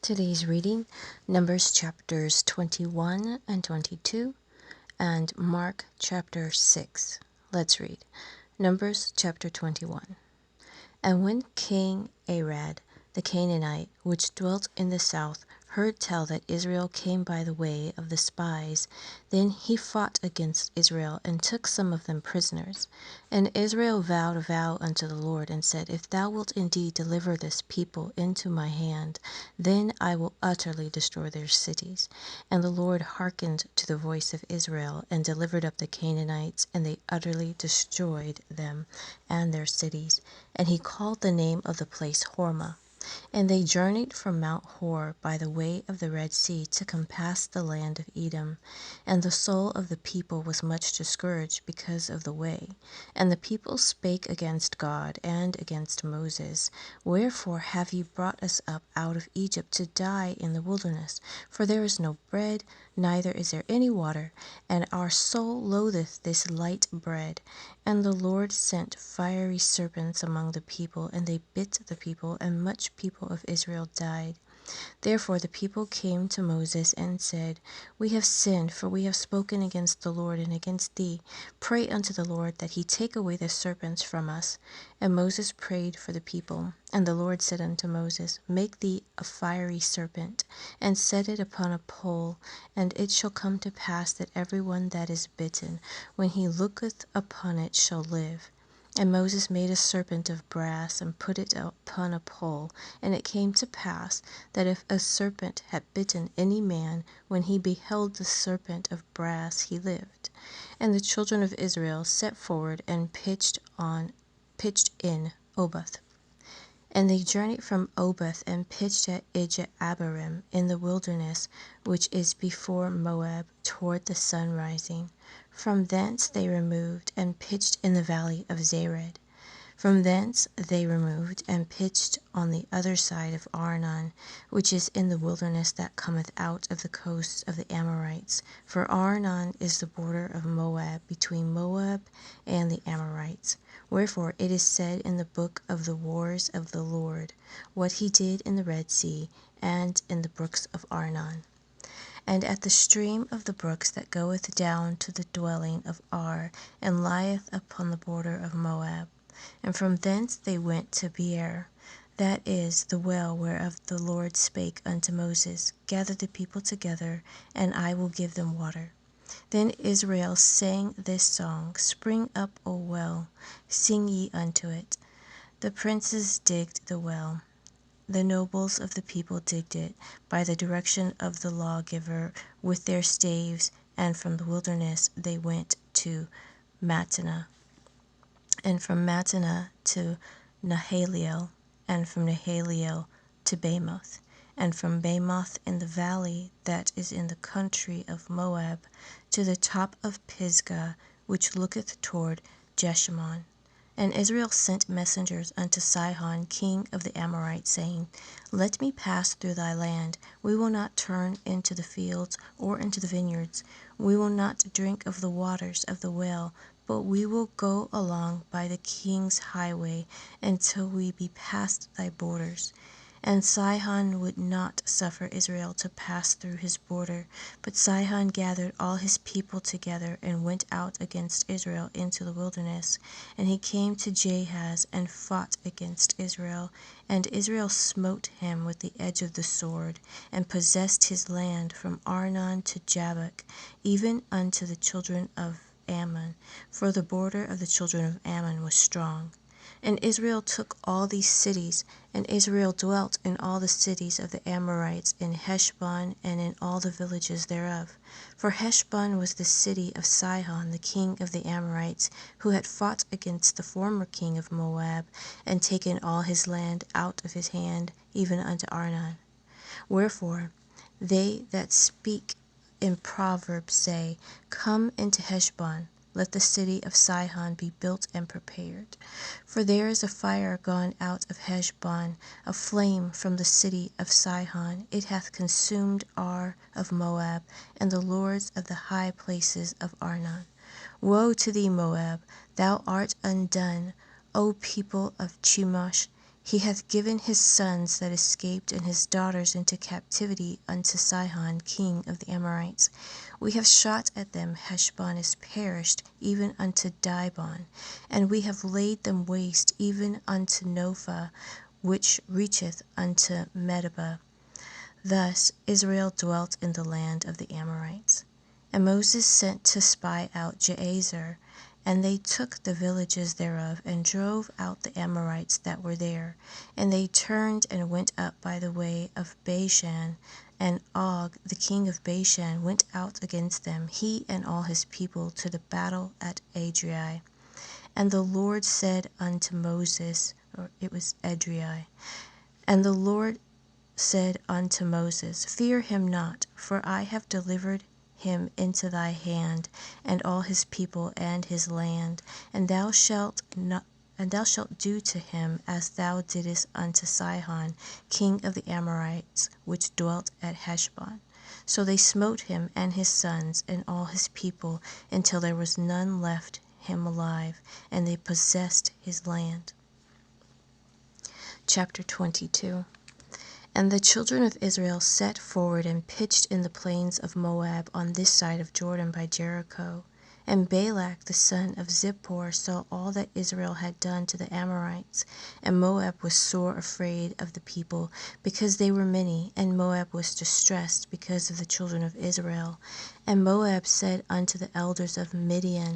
Today's reading, Numbers chapters 21 and 22, and Mark chapter 6. Let's read. Numbers chapter 21. And when King Arad, the Canaanite, which dwelt in the south, heard tell that Israel came by the way of the spies, then he fought against Israel, and took some of them prisoners. And Israel vowed a vow unto the Lord, and said, If thou wilt indeed deliver this people into my hand, then I will utterly destroy their cities. And the Lord hearkened to the voice of Israel, and delivered up the Canaanites, and they utterly destroyed them and their cities. And he called the name of the place Hormah. And they journeyed from Mount Hor by the way of the Red Sea to compass the land of Edom. And the soul of the people was much discouraged because of the way. And the people spake against God and against Moses, Wherefore have ye brought us up out of Egypt to die in the wilderness? For there is no bread, neither is there any water, and our soul loatheth this light bread. And the Lord sent fiery serpents among the people, and they bit the people, and much people of Israel died. Therefore the people came to Moses and said, We have sinned, for we have spoken against the Lord and against thee. Pray unto the Lord that he take away the serpents from us. And Moses prayed for the people. And the Lord said unto Moses, Make thee a fiery serpent, and set it upon a pole, and it shall come to pass that every one that is bitten, when he looketh upon it, shall live. And Moses made a serpent of brass, and put it upon a pole. And it came to pass, that if a serpent had bitten any man, when he beheld the serpent of brass, he lived. And the children of Israel set forward, and pitched in Oboth. And they journeyed from Oboth, and pitched at Abarim in the wilderness, which is before Moab, toward the sun rising. From thence they removed, and pitched in the valley of Zered. From thence they removed, and pitched on the other side of Arnon, which is in the wilderness that cometh out of the coasts of the Amorites. For Arnon is the border of Moab, between Moab and the Amorites. Wherefore it is said in the book of the wars of the Lord, what he did in the Red Sea, and in the brooks of Arnon. And at the stream of the brooks that goeth down to the dwelling of Ar, and lieth upon the border of Moab. And from thence they went to Beer, that is the well whereof the Lord spake unto Moses, Gather the people together, and I will give them water. Then Israel sang this song, Spring up, O well, sing ye unto it. The princes digged the well. The nobles of the people digged it by the direction of the lawgiver with their staves, and from the wilderness they went to Mattanah, and from Mattanah to Nahaliel, and from Nahaliel to Bamoth, and from Bamoth in the valley that is in the country of Moab, to the top of Pisgah, which looketh toward Jeshimon. And Israel sent messengers unto Sihon king of the Amorites, saying, Let me pass through thy land. We will not turn into the fields or into the vineyards. We will not drink of the waters of the well, but we will go along by the king's highway until we be past thy borders. And Sihon would not suffer Israel to pass through his border. But Sihon gathered all his people together, and went out against Israel into the wilderness. And he came to Jahaz, and fought against Israel. And Israel smote him with the edge of the sword, and possessed his land from Arnon to Jabbok, even unto the children of Ammon, for the border of the children of Ammon was strong. And Israel took all these cities, and Israel dwelt in all the cities of the Amorites, in Heshbon, and in all the villages thereof. For Heshbon was the city of Sihon the king of the Amorites, who had fought against the former king of Moab, and taken all his land out of his hand, even unto Arnon. Wherefore they that speak in Proverbs say, Come into Heshbon, let the city of Sihon be built and prepared. For there is a fire gone out of Heshbon, a flame from the city of Sihon. It hath consumed Ar of Moab, and the lords of the high places of Arnon. Woe to thee, Moab! Thou art undone, O people of Chemosh! He hath given his sons that escaped and his daughters into captivity unto Sihon, king of the Amorites. We have shot at them, Heshbon is perished, even unto Dibon, and we have laid them waste, even unto Nophah, which reacheth unto Medeba. Thus Israel dwelt in the land of the Amorites. And Moses sent to spy out Jazer, and they took the villages thereof, and drove out the Amorites that were there. And they turned and went up by the way of Bashan, and Og, the king of Bashan, went out against them, he and all his people, to the battle at Adrai. And the Lord said unto Moses, or it was Adrai, and the Lord said unto Moses, Fear him not, for I have delivered him into thy hand, and all his people and his land, and thou shalt do to him as thou didst unto Sihon, king of the Amorites, which dwelt at Heshbon. So they smote him and his sons and all his people, until there was none left him alive, and they possessed his land. Chapter 22. And the children of Israel set forward and pitched in the plains of Moab on this side of Jordan by Jericho. And Balak the son of Zippor saw all that Israel had done to the Amorites. And Moab was sore afraid of the people, because they were many, and Moab was distressed because of the children of Israel. And Moab said unto the elders of Midian,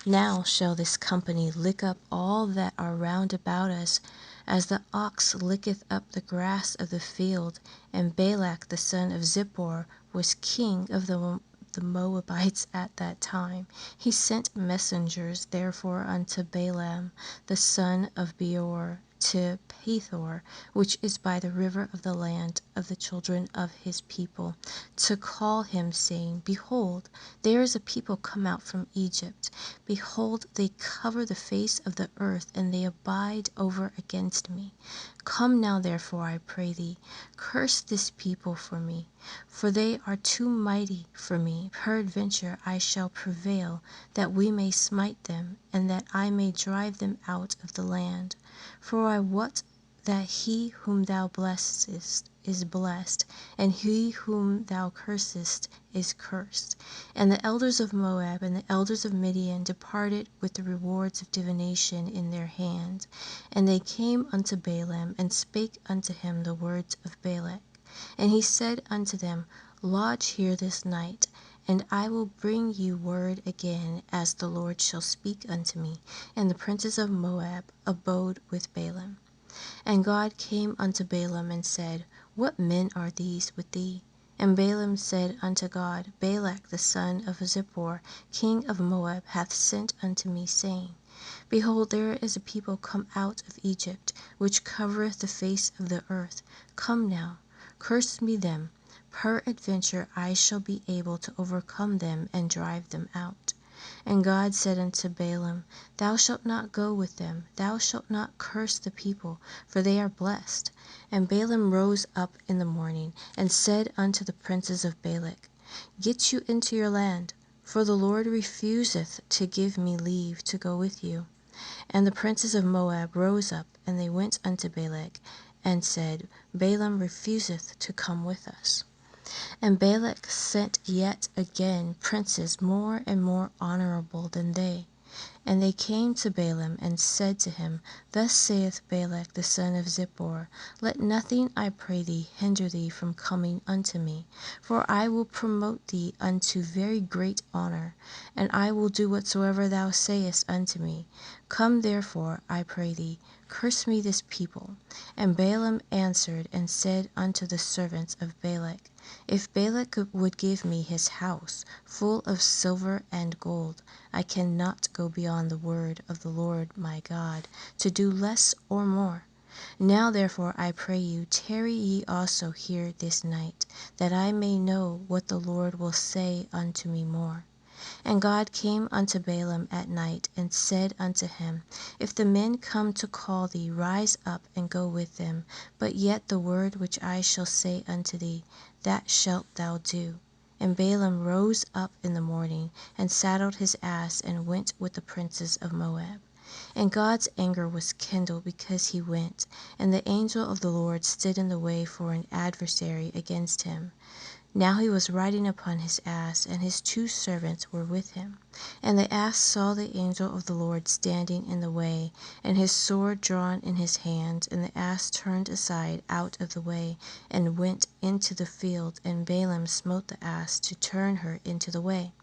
Now shall this company lick up all that are round about us, as the ox licketh up the grass of the field. And Balak the son of Zippor was king of the Moabites at that time. He sent messengers therefore unto Balaam the son of Beor to Pethor, which is by the river of the land of the children of his people, to call him, saying, Behold, there is a people come out from Egypt. Behold, they cover the face of the earth, and they abide over against me. Come now, therefore, I pray thee, curse this people for me, for they are too mighty for me. Peradventure I shall prevail, that we may smite them, and that I may drive them out of the land. For I wot that he whom thou blessest is blessed, and he whom thou cursest is cursed. And the elders of Moab and the elders of Midian departed with the rewards of divination in their hand. And they came unto Balaam, and spake unto him the words of Balak. And he said unto them, Lodge here this night, and I will bring you word again, as the Lord shall speak unto me. And the princes of Moab abode with Balaam. And God came unto Balaam and said, What men are these with thee? And Balaam said unto God, Balak the son of Zippor, king of Moab, hath sent unto me, saying, Behold, there is a people come out of Egypt, which covereth the face of the earth. Come now, curse me them. Peradventure I shall be able to overcome them and drive them out. And God said unto Balaam, Thou shalt not go with them, thou shalt not curse the people, for they are blessed. And Balaam rose up in the morning, and said unto the princes of Balak, Get you into your land, for the Lord refuseth to give me leave to go with you. And the princes of Moab rose up, and they went unto Balak, and said, Balaam refuseth to come with us. And Balak sent yet again princes more and more honorable than they. And they came to Balaam, and said to him, Thus saith Balak the son of Zippor, Let nothing, I pray thee, hinder thee from coming unto me, for I will promote thee unto very great honor, and I will do whatsoever thou sayest unto me. Come therefore, I pray thee, curse me this people. And Balaam answered and said unto the servants of Balak, If Balak would give me his house full of silver and gold, I cannot go beyond the word of the Lord my God, to do less or more. Now therefore I pray you, tarry ye also here this night, that I may know what the Lord will say unto me more. And God came unto Balaam at night, and said unto him, If the men come to call thee, rise up and go with them. But yet the word which I shall say unto thee, that shalt thou do. And Balaam rose up in the morning, and saddled his ass, and went with the princes of Moab. And God's anger was kindled because he went, and the angel of the Lord stood in the way for an adversary against him. Now he was riding upon his ass, and his 2 servants were with him. And the ass saw the angel of the Lord standing in the way, and his sword drawn in his hand. And the ass turned aside out of the way, and went into the field. And Balaam smote the ass to turn her into the way.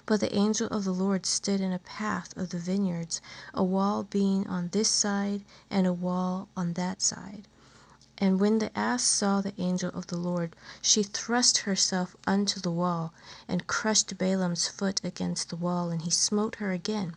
But the angel of the Lord stood in a path of the vineyards, a wall being on this side, and a wall on that side. And when the ass saw the angel of the Lord, she thrust herself unto the wall, and crushed Balaam's foot against the wall, and he smote her again.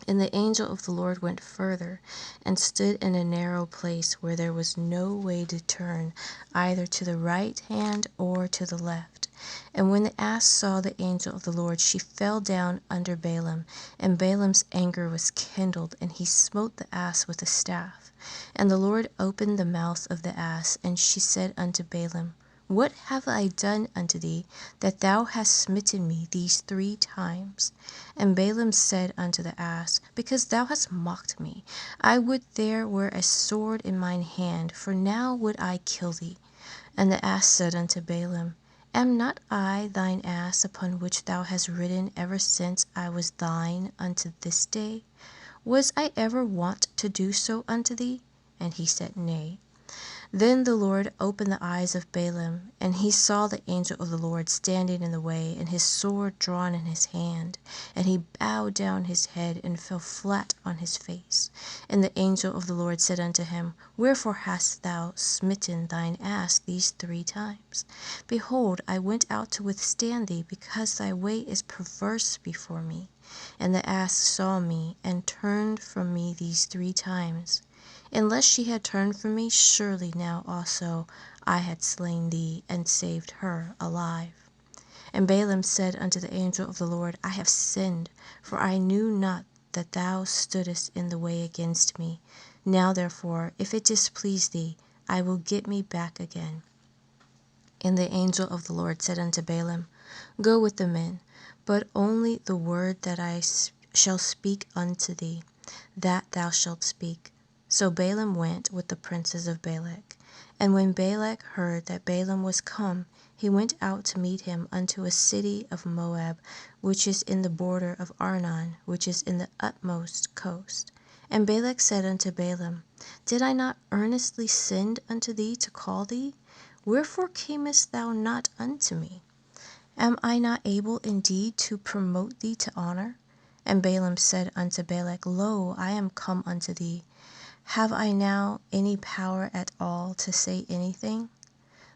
And the angel of the Lord went further, and stood in a narrow place where there was no way to turn, either to the right hand or to the left. And when the ass saw the angel of the Lord, she fell down under Balaam, and Balaam's anger was kindled, and he smote the ass with a staff. And the Lord opened the mouth of the ass, and she said unto Balaam, What have I done unto thee, that thou hast smitten me these 3 times? And Balaam said unto the ass, Because thou hast mocked me, I would there were a sword in mine hand, for now would I kill thee. And the ass said unto Balaam, Am not I thine ass, upon which thou hast ridden ever since I was thine unto this day? Was I ever wont to do so unto thee? And he said, Nay. Then the Lord opened the eyes of Balaam, and he saw the angel of the Lord standing in the way, and his sword drawn in his hand. And he bowed down his head, and fell flat on his face. And the angel of the Lord said unto him, Wherefore hast thou smitten thine ass these 3 times? Behold, I went out to withstand thee, because thy way is perverse before me. And the ass saw me, and turned from me these 3 times. Unless she had turned from me, surely now also I had slain thee, and saved her alive. And Balaam said unto the angel of the Lord, I have sinned, for I knew not that thou stoodest in the way against me. Now therefore, if it displease thee, I will get me back again. And the angel of the Lord said unto Balaam, Go with the men, but only the word that I shall speak unto thee, that thou shalt speak. So Balaam went with the princes of Balak. And when Balak heard that Balaam was come, he went out to meet him unto a city of Moab, which is in the border of Arnon, which is in the utmost coast. And Balak said unto Balaam, Did I not earnestly send unto thee to call thee? Wherefore camest thou not unto me? Am I not able indeed to promote thee to honor? And Balaam said unto Balak, Lo, I am come unto thee. Have I now any power at all to say anything?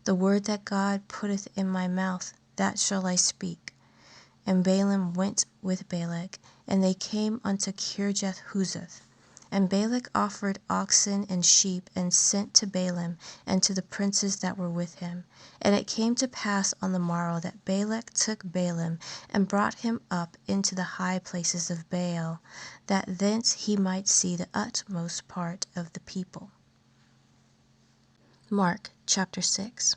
The word that God putteth in my mouth, that shall I speak. And Balaam went with Balak, and they came unto Kirjath-huzoth. And Balak offered oxen and sheep, and sent to Balaam and to the princes that were with him. And it came to pass on the morrow that Balak took Balaam, and brought him up into the high places of Baal, that thence he might see the utmost part of the people. Mark chapter 6.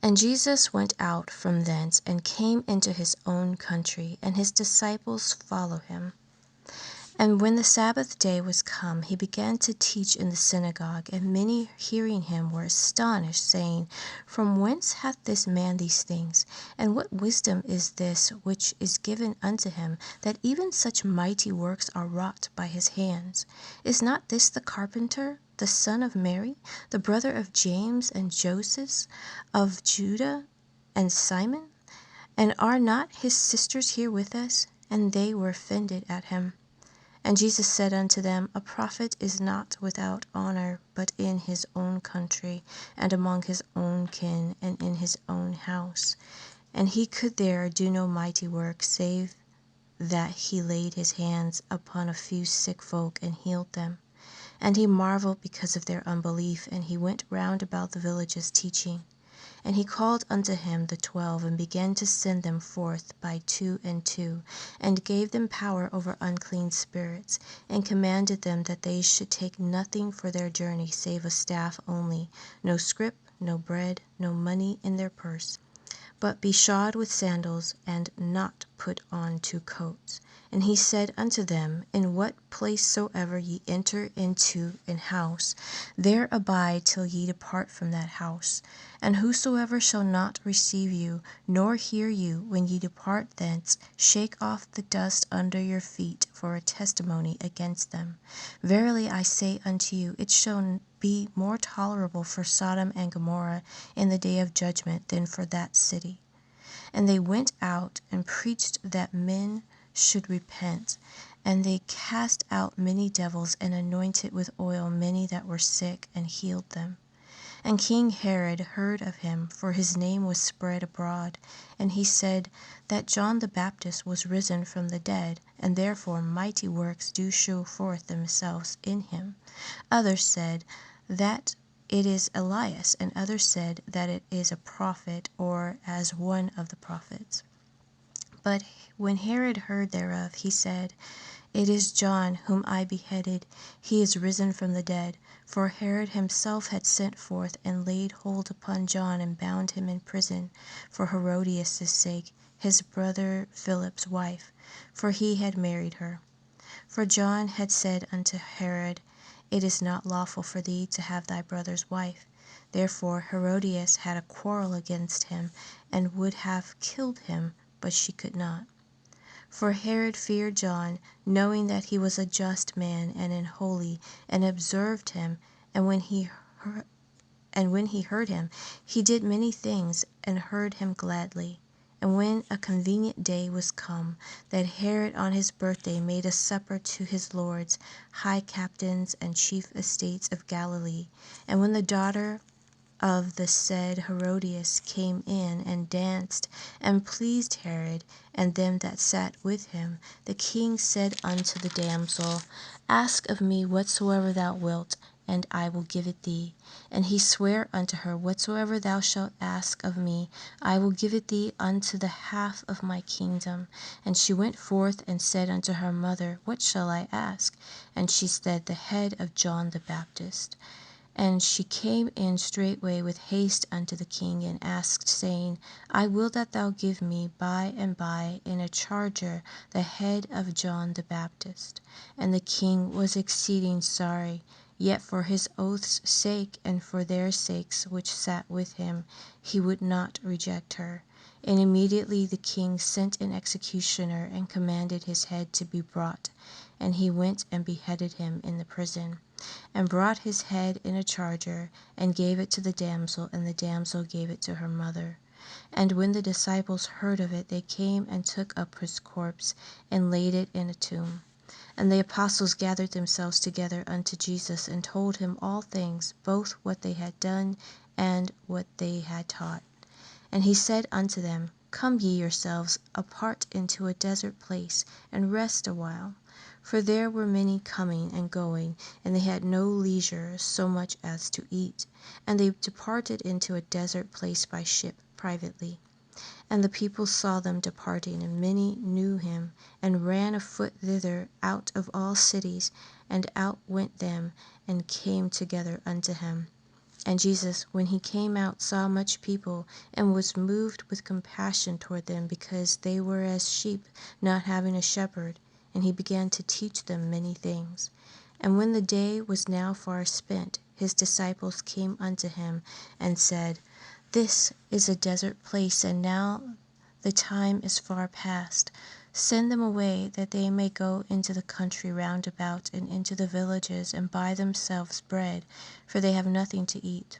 And Jesus went out from thence, and came into his own country, and his disciples followed him. And when the Sabbath day was come, he began to teach in the synagogue, and many hearing him were astonished, saying, From whence hath this man these things? And what wisdom is this which is given unto him, that even such mighty works are wrought by his hands? Is not this the carpenter, the son of Mary, the brother of James and Joseph, of Judah and Simon? And are not his sisters here with us? And they were offended at him. And Jesus said unto them, A prophet is not without honor, but in his own country, and among his own kin, and in his own house. And he could there do no mighty work, save that he laid his hands upon a few sick folk, and healed them. And he marveled because of their unbelief, and he went round about the villages teaching. And he called unto him the 12, and began to send them forth by 2 and 2, and gave them power over unclean spirits, and commanded them that they should take nothing for their journey save a staff only, no scrip, no bread, no money in their purse, but be shod with sandals, and not put on 2 coats. And he said unto them, In what place soever ye enter into an house, there abide till ye depart from that house. And whosoever shall not receive you, nor hear you, when ye depart thence, shake off the dust under your feet for a testimony against them. Verily I say unto you, it shall be more tolerable for Sodom and Gomorrah in the day of judgment than for that city. And they went out and preached that men should repent. And they cast out many devils, and anointed with oil many that were sick, and healed them. And King Herod heard of him, for his name was spread abroad. And he said that John the Baptist was risen from the dead, and therefore mighty works do show forth themselves in him. Others said that it is Elias, and others said that it is a prophet, or as one of the prophets. But when Herod heard thereof, he said, It is John, whom I beheaded. He is risen from the dead. For Herod himself had sent forth and laid hold upon John, and bound him in prison, for Herodias' sake, his brother Philip's wife, for he had married her. For John had said unto Herod, It is not lawful for thee to have thy brother's wife. Therefore Herodias had a quarrel against him, and would have killed him, but she could not. For Herod feared John, knowing that he was a just man and an holy, and observed him, and when he heard him, he did many things, and heard him gladly. And when a convenient day was come, that Herod on his birthday made a supper to his lords, high captains, and chief estates of Galilee. And when the daughter of the said Herodias came in and danced, and pleased Herod and them that sat with him, the king said unto the damsel, Ask of me whatsoever thou wilt, and I will give it thee. And he sware unto her, Whatsoever thou shalt ask of me, I will give it thee unto the half of my kingdom. And she went forth and said unto her mother, What shall I ask? And she said, The head of John the Baptist. And she came in straightway with haste unto the king, and asked, saying, I will that thou give me by and by in a charger the head of John the Baptist. And the king was exceeding sorry, yet for his oath's sake, and for their sakes which sat with him, he would not reject her. And immediately the king sent an executioner, and commanded his head to be brought. And he went and beheaded him in the prison, and brought his head in a charger, and gave it to the damsel, and the damsel gave it to her mother. And when the disciples heard of it, they came and took up his corpse, and laid it in a tomb. And the apostles gathered themselves together unto Jesus, and told him all things, both what they had done, and what they had taught. And he said unto them, Come ye yourselves apart into a desert place, and rest a while. For there were many coming and going, and they had no leisure so much as to eat. And they departed into a desert place by ship privately. And the people saw them departing, and many knew him, and ran afoot thither out of all cities, and out went them, and came together unto him. And Jesus, when he came out, saw much people, and was moved with compassion toward them, because they were as sheep not having a shepherd. And he began to teach them many things. And when the day was now far spent, his disciples came unto him, and said, This is a desert place, and now the time is far past. Send them away, that they may go into the country round about, and into the villages, and buy themselves bread, for they have nothing to eat.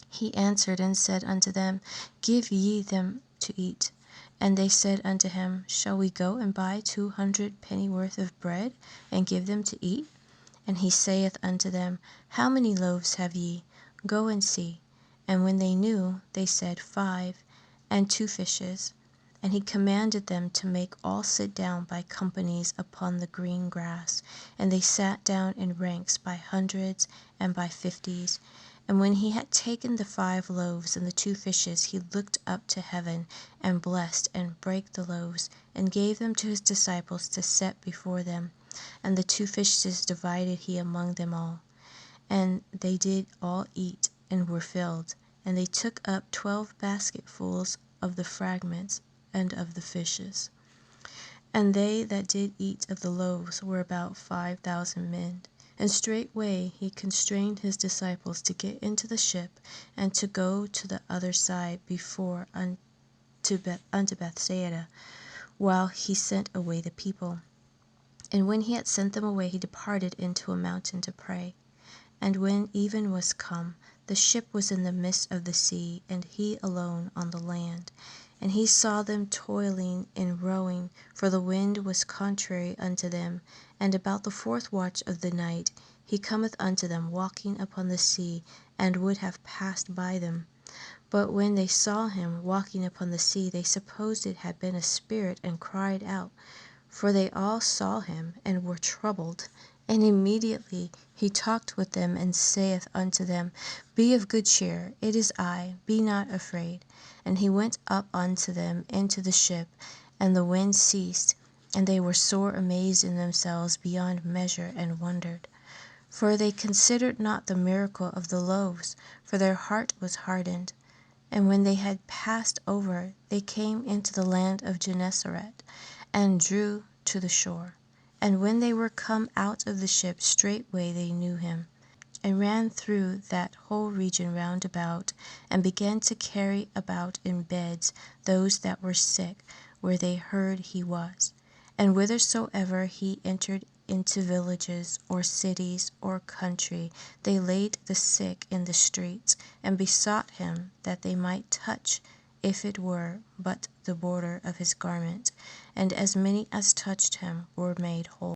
He answered and said unto them, Give ye them to eat. And they said unto him, Shall we go and buy 200 pennyworth of bread, and give them to eat? And he saith unto them, How many loaves have ye? Go and see. And when they knew, they said, 5, and 2 fishes. And he commanded them to make all sit down by companies upon the green grass. And they sat down in ranks by hundreds and by 50s. And when he had taken the 5 loaves and the 2 fishes, he looked up to heaven, and blessed, and brake the loaves, and gave them to his disciples to set before them. And the 2 fishes divided he among them all. And they did all eat, and were filled. And they took up 12 basketfuls of the fragments and of the fishes. And they that did eat of the loaves were about 5,000 men. And straightway he constrained his disciples to get into the ship, and to go to the other side before unto Bethsaida, while he sent away the people. And when he had sent them away, he departed into a mountain to pray. And when even was come, the ship was in the midst of the sea, and he alone on the land. And he saw them toiling in rowing, for the wind was contrary unto them. And about the fourth watch of the night he cometh unto them, walking upon the sea, and would have passed by them. But when they saw him walking upon the sea, they supposed it had been a spirit, and cried out. For they all saw him, and were troubled. And immediately he talked with them, and saith unto them, Be of good cheer, it is I, be not afraid. And he went up unto them into the ship, and the wind ceased, and they were sore amazed in themselves beyond measure, and wondered. For they considered not the miracle of the loaves, for their heart was hardened. And when they had passed over, they came into the land of Gennesaret, and drew to the shore. And when they were come out of the ship, straightway they knew him, and ran through that whole region round about, and began to carry about in beds those that were sick, where they heard he was. And whithersoever he entered into villages, or cities, or country, they laid the sick in the streets, and besought him that they might touch, if it were but the border of his garment. And as many as touched him were made whole.